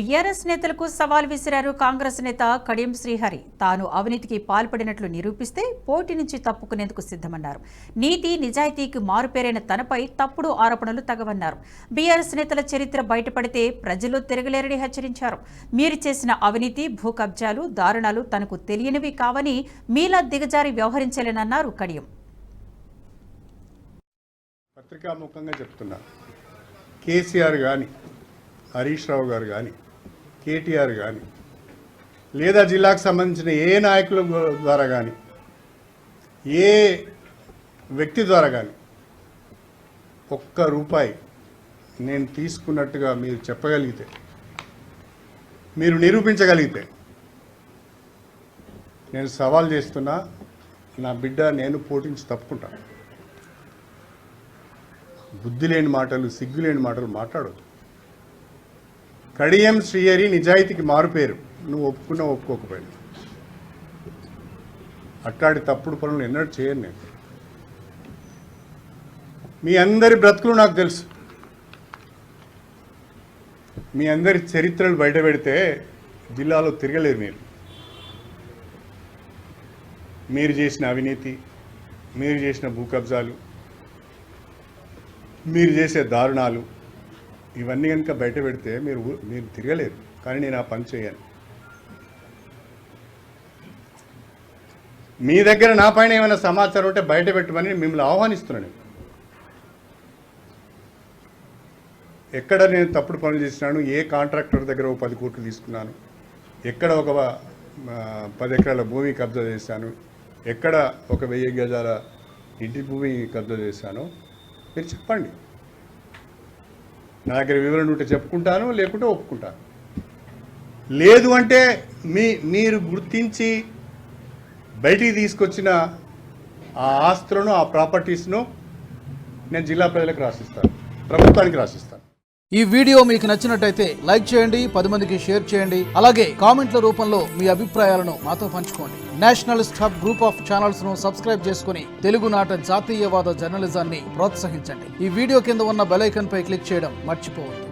BRS నేతలకు సవాల్ విసిరారు కాంగ్రెస్ నేత కడియం శ్రీహరి. తాను అవినీతికి పాల్పడినట్లు నిరూపిస్తే పోటీ నుంచి తప్పుకునేందుకు సిద్ధమన్నారు. నీతి నిజాయితీకి మారుపేరైన తనపై తప్పుడు ఆరోపణలు తగవన్నారు. బీఆర్ఎస్ నేతల చరిత్ర బయటపడితే ప్రజలు తిరగలేరని హెచ్చరించారు. మీరు చేసిన అవినీతి, భూ కబ్జాలు, దారుణాలు తనకు తెలియనివి కావని మీలా దిగజారి వ్యవహరించలేనన్నారు కడియం. పత్రికాముఖంగా చెప్తున్నా, కేసీఆర్ కానీ, హరీష్ రావు గారు కానీ, కేటీఆర్ కానీ, లేదా జిల్లాకు సంబంధించిన ఏ నాయకుల ద్వారా కానీ, ఏ వ్యక్తి ద్వారా కానీ ఒక్క రూపాయి నేను తీసుకున్నట్టుగా మీరు చెప్పగలిగితే, మీరు నిరూపించగలిగితే, నేను సవాల్ చేస్తున్నా, నా బిడ్డ నేను పోటీంచి తప్పుకుంటాను. బుద్ధి లేని మాటలు, సిగ్గు లేని మాటలు మాట్లాడొద్దు. కడియం శ్రీహరి నిజాయితీకి మారుపేరు. నువ్వు ఒప్పుకున్నా ఒప్పుకోకపోయినా అట్లాంటి తప్పుడు పనులు ఎన్నడూ చేయను నేను. మీ అందరి బ్రతుకులు నాకు తెలుసు. మీ అందరి చరిత్రలు బయట పెడితే జిల్లాలో తిరగలేరు. మీరు చేసిన అవినీతి, మీరు చేసిన భూ కబ్జాలు, మీరు చేసే దారుణాలు, ఇవన్నీ కనుక బయట పెడితే మీరు తిరగలేరు. కానీ నేను ఆ పని చేయను. మీ దగ్గర నా పైన ఏమైనా సమాచారం ఉంటే బయట పెట్టమని మిమ్మల్ని ఆహ్వానిస్తున్నాను. ఎక్కడ నేను తప్పుడు పనులు చేసినాను, ఏ కాంట్రాక్టర్ దగ్గర ఒక 10 కోట్లు తీసుకున్నాను, ఎక్కడ ఒక 10 ఎకరాల భూమి కబ్జా చేశాను, ఎక్కడ ఒక 1000 గజాల ఇంటి భూమి కబ్జా చేశాను, మీరు చెప్పండి. నా దగ్గర వివరణ ఉంటే చెప్పుకుంటాను, లేకుంటే ఒప్పుకుంటాను. లేదు అంటే మీరు గుర్తించి బయటికి తీసుకొచ్చిన ఆ ఆస్తులను, ఆ ప్రాపర్టీస్ను నేను జిల్లా ప్రజలకు రాసిస్తాను, ప్రభుత్వానికి రాసిస్తాను. ఈ వీడియో మీకు నచ్చినట్టయితే లైక్ చేయండి, 10 మందికి షేర్ చేయండి. అలాగే కామెంట్ల రూపంలో మీ అభిప్రాయాలను మాతో పంచుకోండి. Nationalist hub group of channels ను సబ్స్క్రైబ్ చేసుకుని తెలుగునాట జాతీయవాద జర్నలిజాన్ని ప్రోత్సహించండి. ఈ వీడియో కింద ఉన్న బెల్ ఐకాన్ పై క్లిక్ చేయడం మర్చిపోవద్దు.